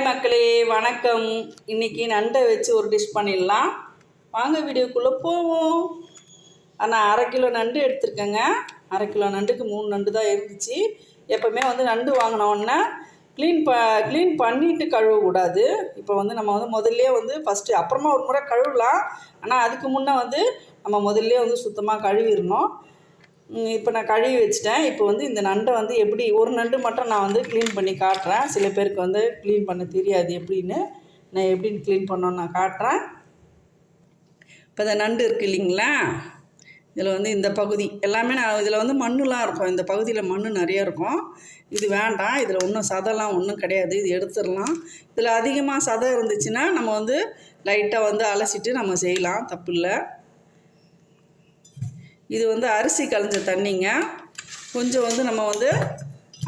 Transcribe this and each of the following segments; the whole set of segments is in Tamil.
மக்களே வணக்கம். இன்றைக்கி நண்டை வச்சு ஒரு டிஷ் பண்ணிடலாம். வாங்க வீடியோக்குள்ளே போவோம். நான் 1/2 கிலோ நண்டு எடுத்துருக்கேங்க. 1/2 கிலோ நண்டுக்கு 3 நண்டு தான் இருந்துச்சு. எப்போவுமே நண்டு வாங்கினோன்னா க்ளீன் பண்ணிவிட்டு கழுவக்கூடாது. இப்போ நம்ம முதல்லே ஃபஸ்ட்டு அப்புறமா ஒரு முறை கழுவலாம். ஆனால் அதுக்கு முன்னே நம்ம முதல்லே சுத்தமாக கழுவிடணும். இப்போ நான் கழுவி வச்சிட்டேன். இப்போ இந்த நண்டை எப்படி ஒரு நண்டு மட்டும் நான் க்ளீன் பண்ணி காட்டுறேன். சில பேருக்கு க்ளீன் பண்ண தெரியாது. எப்படின்னு நான் எப்படின்னு க்ளீன் பண்ணோன்னு நான் காட்டுறேன். இப்போ இந்த நண்டு இருக்குது இல்லைங்களா, இதில் இந்த பகுதி எல்லாமே நான் இதில் மண்ணுலாம் இருக்கும். இந்த பகுதியில் மண் நிறையா இருக்கும். இது வேண்டாம். இதில் ஒன்றும் சதைலாம் ஒன்றும் கிடையாது. இது எடுத்துடலாம். இதில் அதிகமாக சதை இருந்துச்சுன்னா நம்ம லைட்டாக அலசிட்டு நம்ம செய்யலாம், தப்பு இல்லை. இது அரிசி களைஞ்ச தண்ணிங்க. கொஞ்சம் நம்ம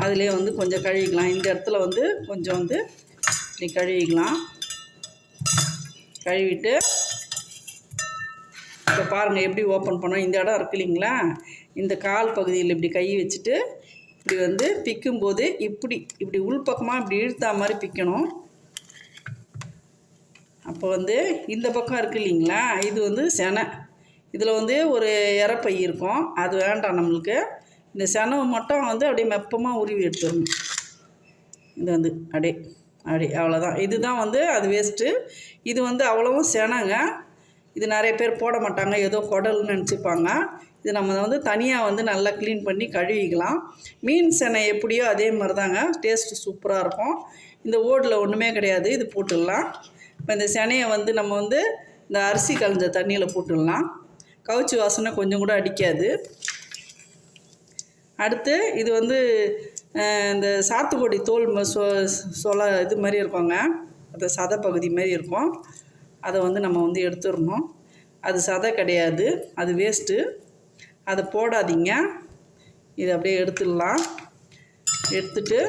அதிலே கொஞ்சம் கழுவிக்கலாம். இந்த இடத்துல கொஞ்சம் இப்படி கழுவிக்கலாம். கழுவிட்டு இப்போ பாருங்கள் எப்படி ஓப்பன் பண்ணோம். இந்த இடம் இருக்கு இல்லைங்களா, இந்த கால் பகுதியில் இப்படி கை வச்சுட்டு இப்படி பிக்கும்போது இப்படி உள்பக்கமாக இப்படி இழுத்தா மாதிரி பிக்கணும். அப்போ இந்த பக்கம் இருக்குது இல்லைங்களா, இது செனை. இதில் ஒரு இறப்பை இருக்கும். அது வேண்டாம் நம்மளுக்கு. இந்த செனவு மட்டும் அப்படியே மெப்பமாக உருவி எடுத்துடணும். இது அப்படியே அவ்வளோதான். இதுதான் அது வேஸ்ட்டு. இது அவ்வளவும் செனைங்க. இது நிறைய பேர் போட மாட்டாங்க, ஏதோ குடல்னு நினச்சிப்பாங்க. இது நம்ம தனியாக நல்லா க்ளீன் பண்ணி கழுவிக்கலாம். மீன் செனை எப்படியோ அதே மாதிரி தாங்க, டேஸ்ட்டு சூப்பராக இருக்கும். இந்த ஓடில் ஒன்றுமே கிடையாது. இது போட்டுடலாம். இப்போ இந்த செனையை நம்ம இந்த அரிசி களைஞ்ச தண்ணியில் போட்டுடலாம். கவுச்சி வாசனை கொஞ்சம் கூட அடிக்காது. அடுத்து இது இந்த சாத்துக்குடி தோல் சொலை இது மாதிரி இருக்குங்க. அது சதை பகுதி மாதிரி இருக்கும். அதை நம்ம எடுத்துடணும். அது சதை கிடையாது, அது வேஸ்ட்டு. அதை போடாதீங்க. இதை அப்படியே எடுத்துடலாம். எடுத்துட்டு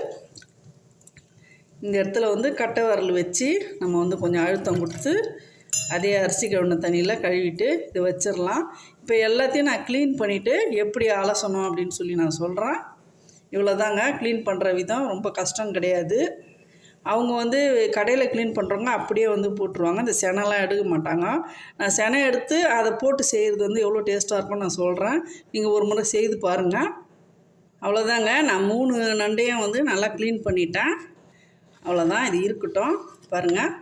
இந்த இடத்துல கட்டை விரல் வச்சு நம்ம கொஞ்சம் அழுத்தம் கொடுத்து அதே அரிசி கழுவின தண்ணியில் கழுவிட்டு இதை வச்சிடலாம். இப்போ எல்லாத்தையும் நான் க்ளீன் பண்ணிவிட்டு எப்படி அலசணும் அப்படின்னு சொல்லி நான் சொல்கிறேன். இவ்வளோ தாங்க க்ளீன் பண்ணுற விதம். ரொம்ப கஷ்டம் கிடையாது. அவங்க கடையில் க்ளீன் பண்ணுறவங்க அப்படியே போட்டுருவாங்க. இந்த செனைலாம் எடுக்க மாட்டாங்க. நான் செனை எடுத்து அதை போட்டு செய்கிறது எவ்வளோ டேஸ்ட்டாக இருக்கும்னு நான் சொல்கிறேன். நீங்கள் ஒரு முறை செய்து பாருங்கள். அவ்வளோதாங்க. நான் 3 நண்டையும் நல்லா க்ளீன் பண்ணிட்டேன். அவ்வளோதான். இது இருக்கட்டும். பாருங்கள்,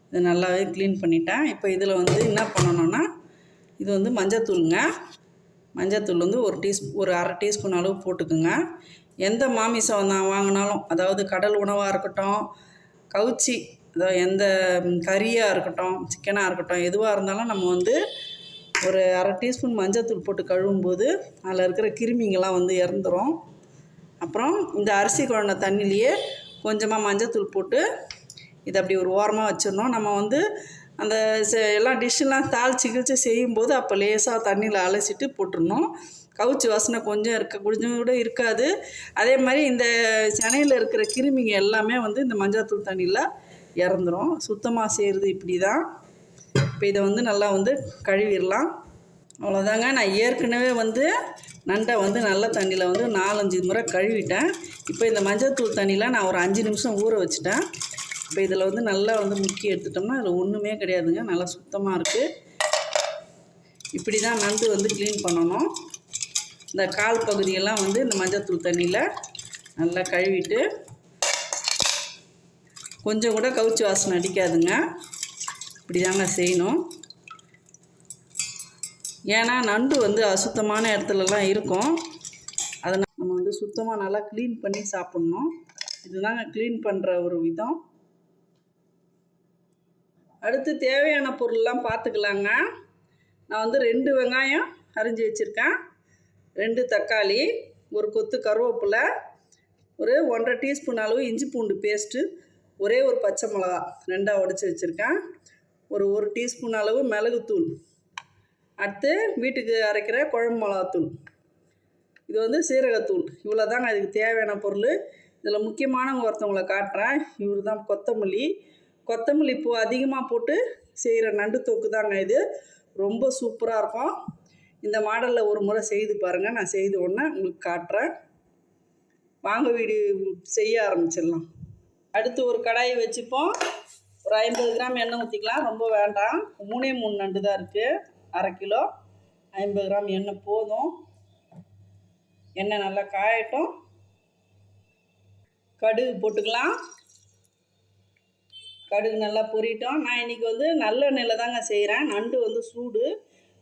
இது நல்லாவே க்ளீன் பண்ணிட்டேன். இப்போ இதில் என்ன பண்ணணுன்னா, இது மஞ்சத்தூளுங்க. மஞ்சத்தூள் ஒரு 1/2 டீஸ்பூன் அளவு போட்டுக்குங்க. எந்த மாமிசம் நான் வாங்கினாலும், அதாவது கடல் உணவாக இருக்கட்டும், கவுச்சி, அதாவது எந்த கறியாக இருக்கட்டும், சிக்கனாக இருக்கட்டும், எதுவாக இருந்தாலும் நம்ம ஒரு 1/2 டீஸ்பூன் மஞ்சத்தூள் போட்டு கழுவும்போது அதில் இருக்கிற கிருமிங்கெல்லாம் இறந்துடும். அப்புறம் இந்த அரிசி குழந்த தண்ணிலேயே கொஞ்சமாக மஞ்சத்தூள் போட்டு இதை அப்படி ஒரு ஓரமாக வச்சிடணும். நம்ம அந்த எல்லாம் டிஷ்ஷெல்லாம் தாளிச்சு செய்யும்போது அப்போ லேசாக தண்ணியில் அலசிட்டு போட்டுடணும். கவுச்சி வாசனை கொஞ்சம் கூட இருக்காது. அதே மாதிரி இந்த செனையில் இருக்கிற கிருமிங்க எல்லாமே இந்த மஞ்சத்தூள் தண்ணியில் இறந்துடும். சுத்தமாக செய்கிறது இப்படி தான். இப்போ இதை நல்லா கழுவிடலாம். அவ்வளோதாங்க. நான் ஏற்கனவே நண்டை நல்ல தண்ணியில் 4-5 முறை கழுவிட்டேன். இப்போ இந்த மஞ்சத்தூள் தண்ணியில் நான் ஒரு 5 நிமிஷம் ஊற வச்சுட்டேன். இப்போ இதில் நல்லா முக்கி எடுத்துட்டோம்னா அதில் ஒன்றுமே கிடையாதுங்க. நல்லா சுத்தமாக இருக்குது. இப்படி தான் நண்டு க்ளீன் பண்ணணும். இந்த கால் பகுதியெல்லாம் இந்த மஞ்சத்தூள் தண்ணியில் நல்லா கழுவிட்டு கொஞ்சம் கூட கவுச்சி வாசனை அடிக்காதுங்க. இப்படி தாங்க செய்யணும். ஏன்னா நண்டு அசுத்தமான இடத்துலலாம் இருக்கும். அதை நம்ம சுத்தமாக நல்லா க்ளீன் பண்ணி சாப்பிட்ணும். இதுதாங்க க்ளீன் பண்ணுற ஒரு விதம். அடுத்து தேவையான பொருள்லாம் பார்த்துக்கலாங்க. நான் 2 வெங்காயம் அரிஞ்சு வச்சுருக்கேன், 2 தக்காளி, ஒரு கொத்து கருவேப்பிலை, ஒரு 1/2 டீஸ்பூன் அளவு இஞ்சி பூண்டு பேஸ்ட்டு, ஒரே ஒரு பச்சை மிளகா 2ஆக உடச்சி வச்சுருக்கேன், ஒரு 1 டீஸ்பூன் அளவு மிளகுத்தூள், அடுத்து வீட்டுக்கு அரைக்கிற குழம்பு மிளகாத்தூள், இது சீரகத்தூள். இவ்வளோ தாங்க இதுக்கு தேவையான பொருள். இதில் முக்கியமானவங்க ஒருத்தவங்களை காட்டுறேன். இவர் தான் கொத்தமல்லி பூ அதிகமாக போட்டு செய்கிற நண்டு தொக்கு தாங்க இது. ரொம்ப சூப்பராக இருக்கும். இந்த மாடலில் ஒரு முறை செய்து பாருங்கள். நான் செய்து உடனே உங்களுக்கு காட்டுறேன். வாங்க வீடியோ செய்ய ஆரம்பிச்சிடலாம். அடுத்து ஒரு கடாயை வச்சுப்போம். ஒரு 50 கிராம் எண்ணெய் ஊற்றிக்கலாம். ரொம்ப வேண்டாம், 3 நண்டு தான் இருக்குது, அரை கிலோ. 50 கிராம் எண்ணெய் போதும். எண்ணெய் நல்லா காயட்டும். கடுகு போட்டுக்கலாம். கடுகு நல்லா பொரியட்டும். நான் இன்றைக்கி வந்து நல்லெண்ணெயில் தாங்க செய்கிறேன். நண்டு வந்து சூடு,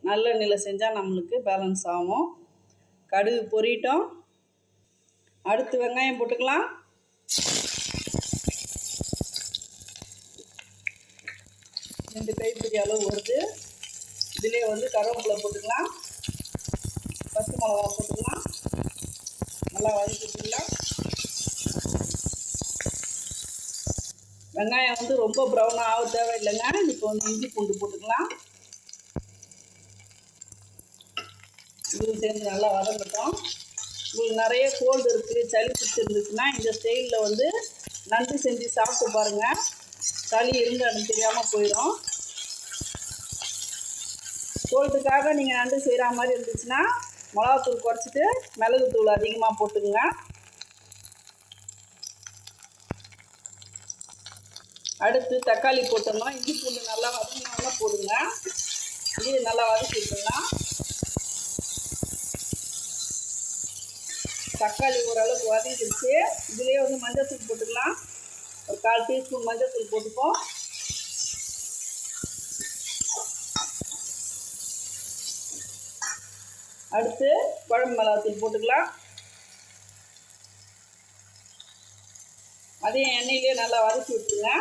நல்லெண்ணெயில் செஞ்சால் நம்மளுக்கு பேலன்ஸ் ஆகும். கடுகு பொரியட்டும். அடுத்து வெங்காயம் போட்டுக்கலாம். ரெண்டு கைப்பிடி அளவு வருது. இதிலே வந்து கருவேப்பிலை போட்டுக்கலாம். பச்சை மிளகா போட்டுக்கலாம். நல்லா வதக்கிக்கலாம். வெங்காயம் வந்து ரொம்ப ப்ரௌனாக ஆக தேவையில்லைங்க. இப்போ வந்து இஞ்சி பூண்டு போட்டுக்கலாம். இது சேர்ந்து நல்லா வதங்கட்டும். உங்களுக்கு நிறைய கோல்டு இருக்குது, சளி பிடிச்சிருந்துச்சுன்னா இந்த ஸ்டைலில் வந்து நண்டு செஞ்சு சாப்பிட்டு பாருங்கள். சளி இருந்த இடம் தெரியாமல் போயிடும். கோல்டுக்காக நீங்கள் நண்டு செய்கிற மாதிரி இருந்துச்சுன்னா மிளகாத்தூள் குறைச்சிட்டு மிளகுத்தூள் அதிகமாக போட்டுக்குங்க. அடுத்து தக்காளி போட்டோம்னா இஞ்சி பூண்டு நல்லா வதங்கினா போடுங்க. இது நல்லா வதக்கிட்டுலாம். தக்காளி ஓரளவுக்கு வதங்கிடுச்சு. இதுலேயே வந்து மஞ்சள்தூள் போட்டுக்கலாம். ஒரு 1/4 டீஸ்பூன் மஞ்சள்தூள் போட்டுப்போம். அடுத்து குழம்பு மிளகாத்தூள் போட்டுக்கலாம். அதையும் எண்ணெயிலே நல்லா வதக்கி விட்டுருங்க.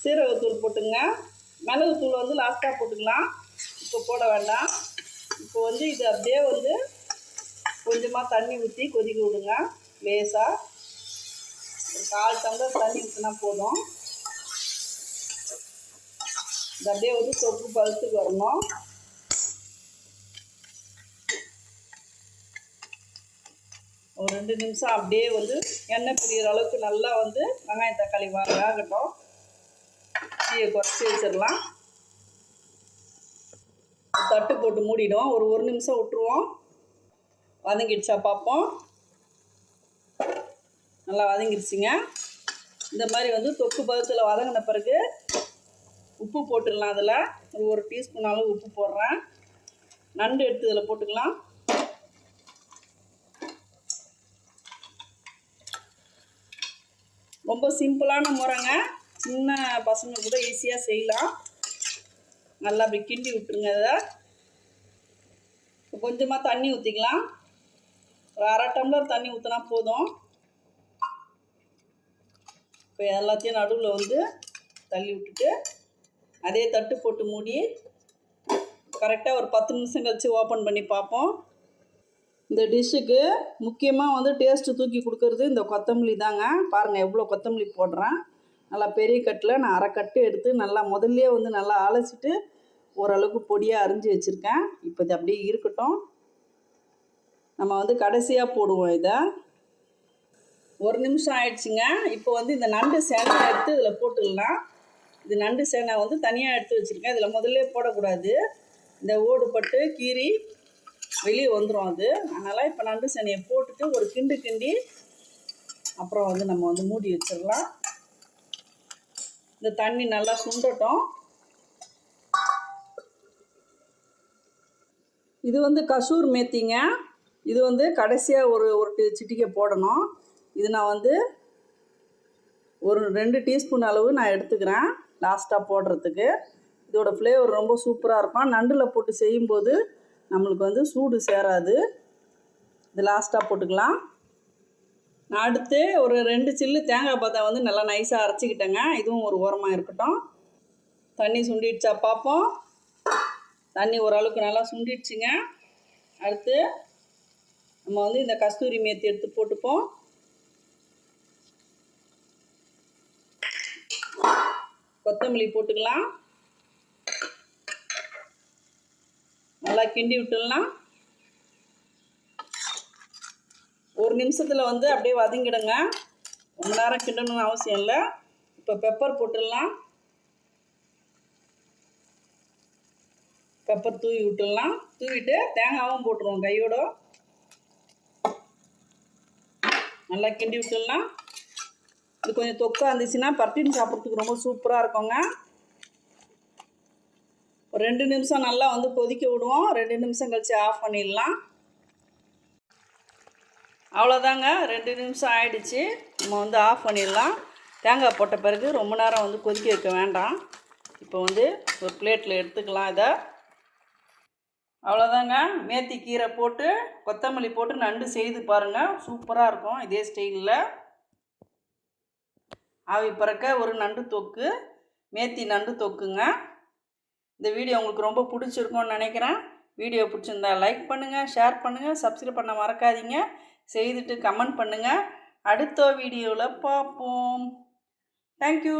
சீரகத்தூள் போட்டுங்க. மிளகுத்தூள் வந்து லாஸ்ட்டாக போட்டுக்கலாம், இப்போ போட வேண்டாம். இப்போ வந்து இது அப்படியே வந்து கொஞ்சமாக தண்ணி ஊற்றி கொதிக்க விடுங்க. லேசாக ஒரு 1/4 டம்ளர் தண்ணி ஊற்றினா போதும். இது அப்படியே வந்து தொக்கு பழுத்துக்கு வரணும். ஒரு 2 நிமிஷம் அப்படியே வந்து எண்ணெய் பிரிகிற அளவுக்கு நல்லா வந்து வெங்காயம் தக்காளி வேகட்டும். தீயை குறைச்சி வச்சிடலாம். தட்டு போட்டு மூடிடும். ஒரு நிமிஷம் விட்டுருவோம். வதங்கிடுச்சா பார்ப்போம். நல்லா வதங்கிடுச்சிங்க. இந்த மாதிரி வந்து தொக்கு பதத்தில் வதங்கின பிறகு உப்பு போட்டுடலாம். அதில் ஒரு டீஸ்பூன் அளவு உப்பு போடுறேன். நண்டு எடுத்து இதில் போட்டுக்கலாம். ரொம்ப சிம்பிளான முறைங்க. சின்ன பசங்க கூட ஈஸியாக செய்யலாம். நல்லா அப்படி கிண்டி விட்டுருங்க. இதை கொஞ்சமாக தண்ணி ஊற்றிக்கலாம். ஒரு 1/2 டம்ளர் தண்ணி ஊற்றினா போதும். இப்போ எல்லாத்தையும் நடுவில் வந்து தள்ளி விட்டுட்டு அதே தட்டு போட்டு மூடி கரெக்டாக ஒரு 10 நிமிஷம் கழித்து ஓப்பன் பண்ணி பார்ப்போம். இந்த டிஷ்ஷுக்கு முக்கியமாக வந்து டேஸ்ட்டு தூக்கி கொடுக்குறது இந்த கொத்தமல்லி தாங்க. பாருங்கள் எவ்வளோ கொத்தமல்லி போடுறேன். நல்லா பெரிய கட்டில் நான் 1/2 கட்டு எடுத்து நல்லா முதல்லையே வந்து நல்லா அலசிட்டு ஓரளவுக்கு பொடியாக அரிஞ்சு வச்சுருக்கேன். இப்போ இது அப்படியே இருக்கட்டும். நம்ம வந்து கடைசியாக போடுவோம். இதை 1 நிமிஷம் ஆயிடுச்சுங்க. இப்போ வந்து இந்த நண்டு சேனை எடுத்து இதில் போட்டுடலாம். இது நண்டு சேனை வந்து தனியாக எடுத்து வச்சுருக்கேன். இதில் முதல்ல போடக்கூடாது. இந்த ஓடு பட்டு கீறி வெளியே வந்துடும் அது. அதனால் இப்போ நண்டு சேனையை போட்டுட்டு ஒரு கிண்டி அப்புறம் வந்து நம்ம வந்து மூடி வச்சிடலாம். இந்த தண்ணி நல்லா சுண்டட்டும். இது வந்து கசூர் மேத்திங்க. இது வந்து கடைசியாக ஒரு சிட்டிகை போடணும். இது நான் வந்து ஒரு 2 டீஸ்பூன் அளவு நான் எடுத்துக்கிறேன் லாஸ்ட்டாக போடுறதுக்கு. இதோட ஃப்ளேவர் ரொம்ப சூப்பராக இருக்கும். நண்டில் போட்டு செய்யும்போது நம்மளுக்கு வந்து சூடு சேராது. இது லாஸ்ட்டாக போட்டுக்கலாம். நான் அடுத்து ஒரு 2 சில்லு தேங்காய் பாத்தை வந்து நல்லா நைஸாக அரைச்சிக்கிட்டேங்க. இதுவும் ஒரு ஓரமாக இருக்கட்டும். தண்ணி சுண்டிடுச்சா பார்ப்போம். தண்ணி ஓரளவுக்கு நல்லா சுண்டிடுச்சுங்க. அடுத்து நம்ம வந்து இந்த கஸ்தூரி மேத்தி எடுத்து போட்டுப்போம். கொத்தமல்லி போட்டுக்கலாம். நல்லா கிண்டி விட்டுடலாம். 1 நிமிஷத்தில் வந்து அப்படியே வதங்கிடுங்க. ரொம்ப நேரம் கிண்டணும்னு அவசியம் இல்லை. இப்போ பெப்பர் போட்டுடலாம். பெப்பர் தூவி விட்டுடலாம். தூவிட்டு தேங்காயும் போட்டுருவோம் கையோட. நல்லா கிண்டி விட்டுடலாம். இது கொஞ்சம் தொக்கா இருந்துச்சுன்னா பரட்டின்னு சாப்பிட்றதுக்கு ரொம்ப சூப்பராக இருக்குங்க. ஒரு 2 நிமிஷம் நல்லா வந்து கொதிக்க விடுவோம். 2 நிமிஷம் கழித்து ஆஃப் பண்ணிடலாம். அவ்வளோதாங்க, 2 நிமிஷம் ஆயிடுச்சு. நம்ம வந்து ஆஃப் பண்ணிடலாம். தேங்காய் போட்ட பிறகு ரொம்ப நேரம் வந்து கொதிக்க வைக்க வேண்டாம். இப்போ வந்து ஒரு பிளேட்டில் எடுத்துக்கலாம். இதை அவ்வளோதாங்க. மேத்தி கீரை போட்டு கொத்தமல்லி போட்டு நண்டு செய்து பாருங்கள், சூப்பராக இருக்கும். இதே ஸ்டைலில் ஆவி பறக்க ஒரு நண்டு தொக்கு, மேத்தி நண்டு தொக்குங்க. இந்த வீடியோ உங்களுக்கு ரொம்ப பிடிச்சிருக்கும்னு நினைக்கிறேன். வீடியோ பிடிச்சிருந்தா லைக் பண்ணுங்கள், ஷேர் பண்ணுங்கள், சப்ஸ்கிரைப் பண்ண மறக்காதீங்க. செய்துட்டு கமெண்ட் பண்ணுங்கள். அடுத்த வீடியோவில் பார்ப்போம். தேங்க்யூ.